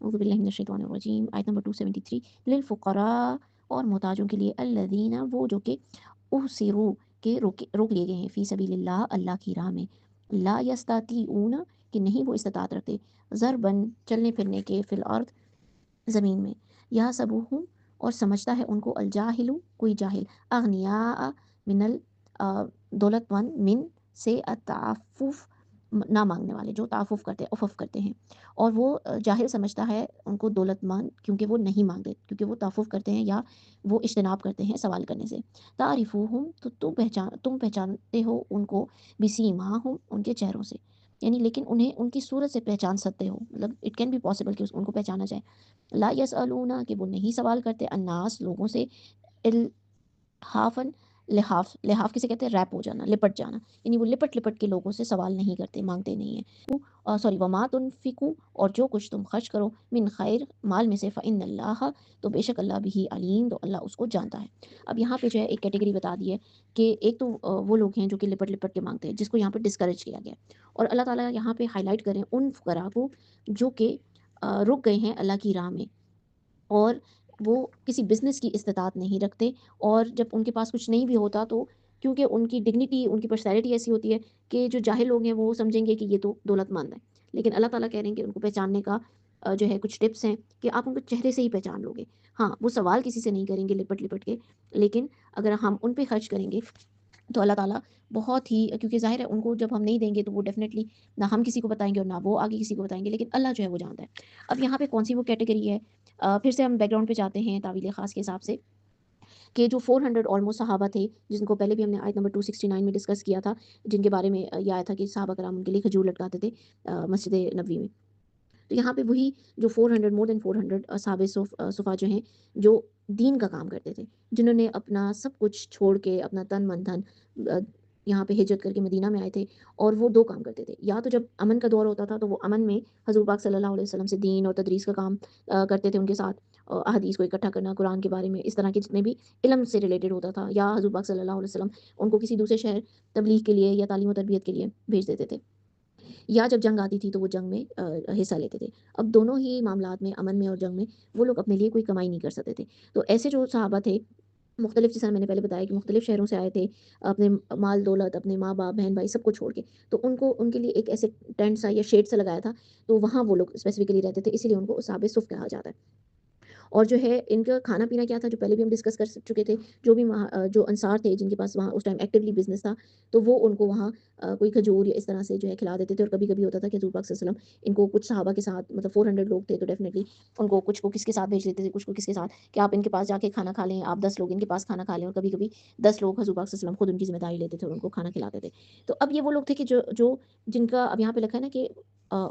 अऊज़ु बिल्लाहि मिनश्शैतानिर्रजीम आयत नंबर 273 लिलफ़ुक़रा और मोहताजों के लिए अल्लज़ीना वो जो कि उहसिरू के रोक लिए गए हैं फ़ी सबीलिल्लाह अल्लाह की राह में ला यस्तातीऊन कि नहीं वो इस्तात रखते ज़रबन चलने फिरने के फ़िल अर्द ज़मीन में यह सबूहum और समझता है उनको अलजाहिलु कोई जाहिल अगनिया मिनल दौलतमंद मिन से अताफुफ ना मांगने वाले जो ताफुफ करते हैं उफ़फ़ करते हैं और वो जाहिल समझता है उनको दौलतमंद क्योंकि वो नहीं मांगते क्योंकि वो ताफुफ करते हैं या वो इज्तनाब करते हैं सवाल करने से तारिफुहुम तो तुम पहचानते हो उनको बिसीमाहुम उनके चेहरों से यानी लेकिन उन्हें उनकी सूरत से पहचान सकते हो मतलब इट कैन बी पॉसिबल कि उनको पहचाना जाए ला यसअलूना कि वो नहीं सवाल करते अन्नास लोगों से इल्हाफन लिहाफ लिहाफ किसे कहते हैं रैप हो जाना लिपट जाना यानी वो लिपट लिपट के लोगों से सवाल नहीं करते मांगते नहीं है सॉरी वमा तुनफिकू और जो कुछ तुम खर्च करो मिन खैर माल में से फ़इन्नल्लाह तो बेशक अल्लाह बिही अलीम तो अल्लाह उसको जानता है। अब यहाँ पे जो है एक कैटेगरी बता दी है कि एक तो वो लोग हैं जो कि लिपट लिपट के मांगते हैं जिसको यहाँ पे डिस्करेज किया गया है और अल्लाह ताला यहाँ पे हाईलाइट करें उन फुकरा को जो कि रुक गए हैं अल्लाह की राह में और वो किसी बिज़नेस की इस्तात नहीं रखते और जब उनके पास कुछ नहीं भी होता तो क्योंकि उनकी डिग्निटी, उनकी पर्सनैलिटी ऐसी होती है कि जो जाहिल लोग हैं वो समझेंगे कि ये तो दौलतमंद है। लेकिन अल्लाह ताला कह रहे हैं कि उनको पहचानने का जो है कुछ टिप्स हैं कि आप उनको चेहरे से ही पहचान लोगे। हाँ, वो सवाल किसी से नहीं करेंगे लिपट-लिपट के, लेकिन अगर हम उन पे खर्च करेंगे तो अल्लाह ताला बहुत ही क्योंकि ज़ाहिर है उनको जब हम नहीं देंगे तो वो डेफ़िनेटली ना हम किसी को बताएँगे और ना वो आगे किसी को बताएँगे, लेकिन अल्लाह जो है वो जानता है। अब यहाँ पे कौन-सी वो कैटेगरी है फिर से हम बैकग्राउंड पे जाते हैं तावील ख़ास के हिसाब से कि जो 400 ऑलमोस्ट सहाबा थे, जिनको पहले भी हमने आयत नंबर 269 में डिस्कस किया था, जिनके बारे में ये आया था कि सहाबा कराम उनके लिए खजूर लटकाते थे मस्जिद नबवी में। तो यहाँ पे वही जो 400 मोर देन 400 साहबे सुफ़ा जो हैं, जो दीन का काम करते थे, जिन्होंने अपना सब कुछ छोड़ के अपना तन, मन, धन अ, यहाँ पे हिजरत करके मदीना में आए थे और वो 2 काम करते थे। या तो जब अमन का दौर होता था, तो वो अमन में हज़ूर पाक सल्लल्लाहु अलैहि वसल्लम से दीन और तदरीस का काम करते थे उनके साथ। अहादीस को इकट्ठा करना, कुरान के बारे में, इस तरह के जितने भी इल्म से रिलेटेड होता था या हज़ूर पाक सल्लल्लाहु अलैहि वसल्लम उनको किसी दूसरे शहर तबलीग के लिए या तालीम और तरबियत के लिए भेज देते थे। या जब जंग आती थी तो वो जंग में हिस्सा लेते थे। अब दोनों ही मामलात में अमन में और जंग में वो लोग अपने लिए कोई कमाई नहीं कर सकते थे। तो ऐसे जो सहाबा थे मुख्तलिफ जैसा मैंने पहले बताया कि मुख्तलिफ शहरों से आए थे, अपने माल दौलत, अपने माँ-बाप, बहन-भाई सबको छोड़ के। तो उनको उनके लिए एक ऐसे टेंट सा या शेड सा लगाया था, तो वहाँ वो लोग स्पेसिफिकली रहते थे, इसीलिए उनको साहब सुफ़ कहा जाता है। और जो है इनका खाना-पीना क्या था जो पहले भी हम डिस्कस कर चुके थे, जो भी वहाँ जो अंसार थे जिनके पास वहाँ उस टाइम एक्टिवली बिज़नेस था, तो वो उनको वहाँ कोई खजूर या इस तरह से जो है खिला देते थे और कभी-कभी होता था कि हज़ूर पाक सल्लल्लाहु अलैहि वसल्लम इनको कुछ सहाबा के साथ मतलब 400 लोग थे तो डेफ़िनिटली उनको कुछ को किसके साथ भेज देते थे, कुछ को किसके साथ कि आप इनके पास जाके खाना खा लें, आप 10 लोग इनके पास खाना खा लें और कभी-कभी 10 लोग हज़ूर पाक सल्लल्लाहु अलैहि वसल्लम खुद उनकी ज़िम्मेदारी लेते थे और उनको खाना खिलाते थे। तो अब ये वो लोग थे कि जो जो जिनका अब यहाँ पे लिखा है ना कि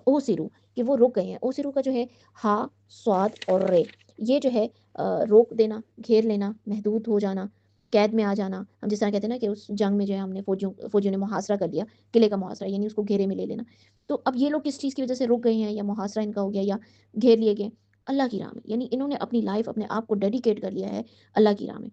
ओसिरू कि वो रुक गए हैं। ओसिरू का जो है हा, स्वाद और रे ये जो है रोक देना, घेर लेना, महदूद हो जाना, कैद में आ जाना। हम जिस तरह कहते हैं ना कि उस जंग में जो है हमने फ़ौजियों ने मुहासरा कर लिया, किले का मुहासरा यानी उसको घेरे में ले लेना। तो अब ये लोग किस चीज़ की वज़ह से रुक गए हैं या मुहासरा इनका हो गया या घेर लिए गए? अल्लाह की राह में। यानी इन्होंने अपनी लाइफ़ अपने आप को डेडिकेट कर लिया है अल्लाह की राह में।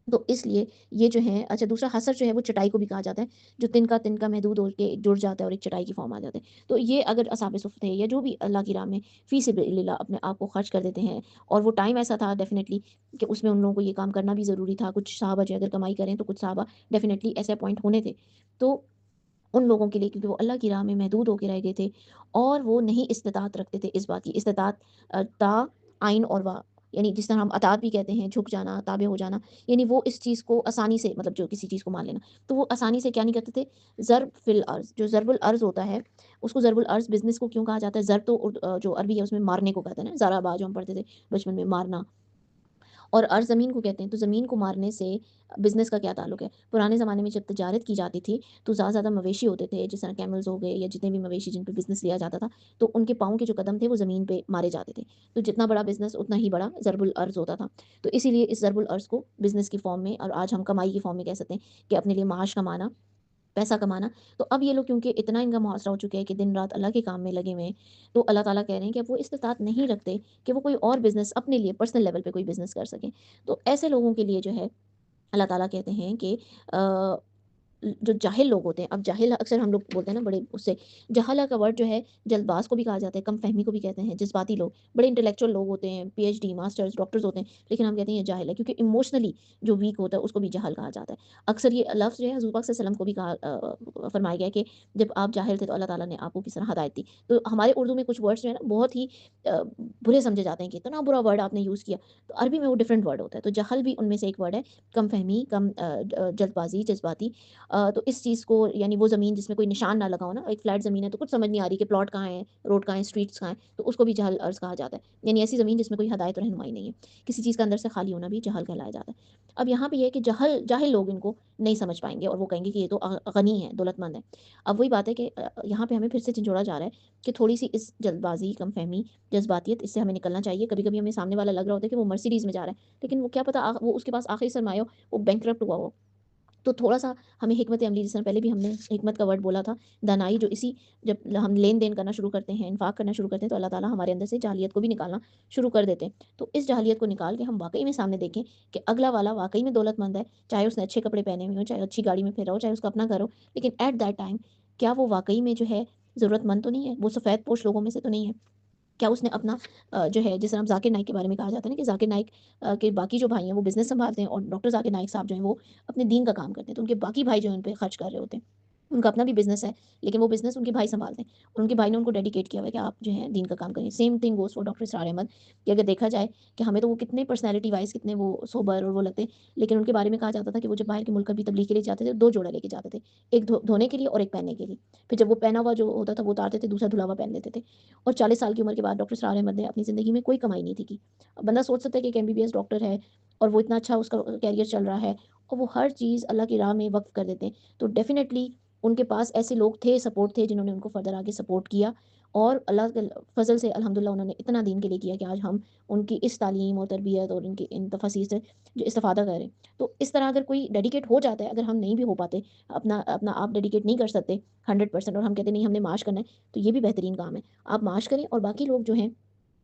तो इसलिए ये जो है अच्छा दूसरा हसर जो है वो चटाई को भी कहा जाता है, जो तिनका-तिनका महदूद हो के जुड़ जाता है और एक चटाई की फ़ॉर्म आ जाते हैं। तो ये अगर असहाब सुफ़ थे या जो भी अल्लाह की राह में फ़ी सबिलिल्लाह अपने आप को खर्च कर देते हैं और वो टाइम ऐसा था डेफ़िनिटली कि उसमें उन लोगों को ये काम करना भी ज़रूरी था। कुछ सहाबा जो है अगर कमाई करें तो कुछ सहाबा डेफ़िनिटली ऐसे अपॉइंट होने थे। तो उन लोगों के लिए क्योंकि वो अल्लाह की राह में महदूद होके रह गए थे और वो नहीं इस्तिताअत रखते थे इस बात की। इस्तिताअत ता, आइन और वा यानी जिस तरह हम अतात भी कहते हैं, झुक जाना, ताबे हो जाना, यानी वो इस चीज़ को आसानी से मतलब जो किसी चीज़ को मान लेना। तो वो आसानी से क्या नहीं करते थे, ज़र्ब फ़िल अर्ज़ जो ज़रबुल अर्ज़ होता है, उसको ज़रबुल अर्ज़ बिज़नेस को क्यों कहा जाता है? ज़र्ब तो जो अरबी है उसमें मारने को कहते हैं ना, ज़राबा जो हम पढ़ते थे बचपन में मारना। और अर्ज़ ज़मीन को कहते हैं, तो ज़मीन को मारने से बिज़नेस का क्या ताल्लुक है? पुराने ज़माने में जब तजारत की जाती थी, तो ज़्यादा से ज़्यादा मवेशी होते थे, जिस तरह कैमल्स हो गए या जितने भी मवेशी जिन पे बिज़नेस लिया जाता था, तो उनके पाँव के जो कदम थे, वो ज़मीन पे मारे जाते थे। तो जितना बड़ा बिज़नेस, उतना ही बड़ा ज़रबुल अर्ज़ होता था। तो इसीलिए इस ज़रबुल अर्ज़ को बिज़नेस की फ़ॉर्म में और आज हम कमाई की फ़ॉर्म में कह सकते हैं कि अपने लिए माश कमाना, पैसा कमाना। तो अब ये लोग क्योंकि इतना इनका मुहासरा हो चुका है कि दिन-रात अल्लाह के काम में लगे हुए हैं, तो अल्लाह ताला कह रहे हैं कि अब वो इस्तिताअत नहीं रखते कि वो कोई और बिज़नेस अपने लिए पर्सनल लेवल पे कोई बिज़नेस कर सकें। तो ऐसे लोगों के लिए जो है अल्लाह ताला कहते हैं कि अ جو جاہل لوگ ہوتے ہیں، اب جاہل اکثر ہم لوگ بولتے ہیں نا بڑے اس سے، جہالہ کا ورڈ جو ہے جلد باز کو بھی کہا جاتا ہے، کم فہمی کو بھی کہتے ہیں، جذباتی لوگ، بڑے انٹلیکچوئل لوگ ہوتے ہیں، P H D masters doctors ہوتے ہیں، لیکن ہم کہتے ہیں یہ جاہل ہے، کیونکہ ایموشنلی جو ویک ہوتا ہے اس کو بھی جاہل کہا جاتا ہے۔ اکثر یہ لفظ جو ہے حضور پاک صلی اللہ علیہ وسلم کو بھی کہا فرمایا گیا کہ جب آپ جاہل تھے تو اللہ تعالیٰ نے آپ کو کس طرح ہدایت دی۔ تو ہمارے اردو میں کچھ ورڈس جو ہے نا بہت ہی برے سمجھے جاتے ہیں کہ اتنا برا ورڈ آپ نے یوز کیا، تو عربی میں وہ ڈفرینٹ ورڈ ہوتا ہے، تو جہل بھی ان میں سے ایک ورڈ ہے، کم فہمی، کم جلد بازی، جذباتی۔ تو اس چیز کو یعنی وہ زمین جس میں کوئی نشان نہ لگا ہو نا، ایک فلیٹ زمین ہے تو کچھ سمجھ نہیں آ رہی کہ پلاٹ کہاں ہے، روڈ کہاں ہے، اسٹریٹس کہاں ہیں، تو اس کو بھی جہل عرض کہا جاتا ہے، یعنی ایسی زمین جس میں کوئی ہدایت اور رہنمائی نہیں ہے، کسی چیز کا اندر سے خالی ہونا بھی جہل کہلایا جاتا ہے۔ اب یہاں پہ یہ ہے کہ جاہل لوگ ان کو نہیں سمجھ پائیں گے اور وہ کہیں گے کہ یہ تو غنی ہے، دولت مند ہے۔ اب وہی بات ہے کہ یہاں پہ ہمیں پھر سے جھنجھوڑا جا رہا ہے کہ تھوڑی سی اس جلد بازی، کم فہمی، جذباتیت، اس سے ہمیں نکلنا چاہیے۔ کبھی کبھی ہمیں سامنے والا لگ رہا ہوتا ہے کہ وہ مرسیڈیز میں جا رہا ہے، لیکن وہ کیا پتا وہ اس کے پاس آخری سرمایہ ہو، وہ بینکرپٹ ہوا ہو۔ تو تھوڑا-سا ہمیں حکمت عملی، جس طرح پہلے بھی ہم نے حکمت کا ورڈ بولا تھا، دانائی، جو اسی جب ہم لین-دین کرنا شروع کرتے ہیں، انفاق کرنا شروع کرتے ہیں، تو اللہ تعالیٰ ہمارے اندر سے جاہلیت کو بھی نکالنا شروع کر دیتے ہیں۔ تو اس جاہلیت کو نکال کے ہم واقعی میں سامنے دیکھیں کہ اگلا والا واقعی میں دولت مند ہے، چاہے اس نے اچھے کپڑے پہنے ہوئے ہوں، چاہے اچھی گاڑی میں پھر رہا ہو، چاہے اس کا اپنا گھر ہو، لیکن ایٹ دیٹ ٹائم کیا وہ واقعی میں جو ہے ضرورت مند تو نہیں ہے؟ وہ سفید پوش لوگوں میں سے تو نہیں ہے؟ کیا اس نے اپنا جو ہے جیسے ہم ذاکر نائک کے بارے میں کہا جاتا ہے نا کہ ذاکر نائک کے باقی جو بھائی ہیں وہ بزنس سنبھالتے ہیں، اور ڈاکٹر ذاکر نائک صاحب جو ہیں وہ اپنے دین کا کام کرتے ہیں، تو ان کے باقی بھائی جو ہیں ان پہ خرچ کر رہے ہوتے ہیں، ان کا اپنا بھی بزنس ہے، لیکن وہ بزنس ان کے بھائی سنبھالتے ہیں، اور ان کے بھائی نے ان کو ڈیڈیکیٹ کیا ہوا ہے کہ آپ جو ہے دین کا کام کریں۔ Same thing goes for doctor Israr Ahmed, کہ اگر دیکھا جائے کہ ہمیں تو وہ کتنے پرسنالٹی وائز کتنے وہ سوبر اور وہ لگتے ہیں، لیکن ان کے بارے میں کہا جاتا تھا کہ وہ جب باہر کے ملک بھی تبلیغ کے لیے جاتے تھے، دو جوڑا لے کے جاتے تھے، ایک دھونے کے لیے اور ایک پہننے کے لیے، پھر جب وہ پہنا ہوا جو ہوتا تھا وہ اتارتے تھے، دوسرا دھلا ہوا پہن لیتے تھے۔ اور 40 سال کی عمر کے بعد ڈاکٹر اسرار احمد نے اپنی زندگی میں کوئی کمائی نہیں تھی کی۔ بندہ سوچ سکتا ہے کہ ایک MBBS ڈاکٹر ہے اور وہ اتنا اچھا اس کا کیریئر چل رہا ہے، اور وہ ہر چیز اللہ کی راہ میں وقف کر دیتے ہیں، تو ڈیفینیٹلی ان کے پاس ایسے لوگ تھے، سپورٹ تھے، جنہوں نے ان کو فردر آگے سپورٹ کیا، اور اللہ کے فضل سے الحمدللہ انہوں نے اتنا دین کے لیے کیا کہ آج ہم ان کی اس تعلیم اور تربیت اور ان کی ان تفاسیر سے جو استفادہ کر رہے ہیں۔ تو اس طرح اگر کوئی ڈیڈیکیٹ ہو جاتا ہے، اگر ہم نہیں بھی ہو پاتے، اپنا اپنا آپ ڈیڈیکیٹ نہیں کر سکتے 100%، اور ہم کہتے ہیں نہیں ہم نے معاش کرنا ہے، تو یہ بھی بہترین کام ہے، آپ معاش کریں اور باقی لوگ جو ہیں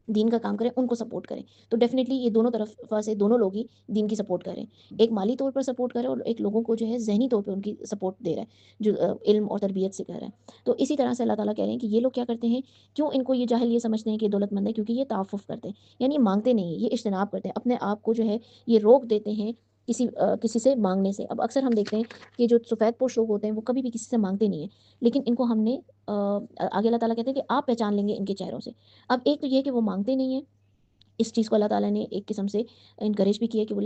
دین کا کام کریں، ان کو سپورٹ کریں، تو ڈیفینیٹلی یہ دونوں طرف سے دونوں لوگ ہی دین کی سپورٹ کریں، ایک مالی طور پر سپورٹ کرے اور ایک لوگوں کو جو ہے ذہنی طور پہ ان کی سپورٹ دے رہا ہے، جو علم اور تربیت سے کر رہا ہے۔ تو اسی طرح سے اللہ تعالیٰ کہہ رہے ہیں کہ یہ لوگ کیا کرتے ہیں، کیوں ان کو یہ جاہل یہ سمجھتے ہیں کہ دولت مند ہے، کیونکہ یہ تعفف کرتے ہیں، یعنی یہ مانگتے نہیں ہیں، یہ اجتناب کرتے ہیں، اپنے آپ کو جو ہے یہ روک دیتے ہیں کسی سے مانگنے سے۔ اب اکثر ہم دیکھتے ہیں کہ جو سفید پوش لوگ ہوتے ہیں وہ کبھی بھی کسی سے مانگتے نہیں ہیں، لیکن ان کو ہم نے آگے اللہ تعالیٰ کہتے ہیں کہ آپ پہچان لیں گے ان کے چہروں سے۔ اب ایک تو یہ کہ وہ مانگتے نہیں ہیں، اس چیز کو اللہ تعالیٰ نے ایک قسم سے انکریج بھی کیا کہ وہ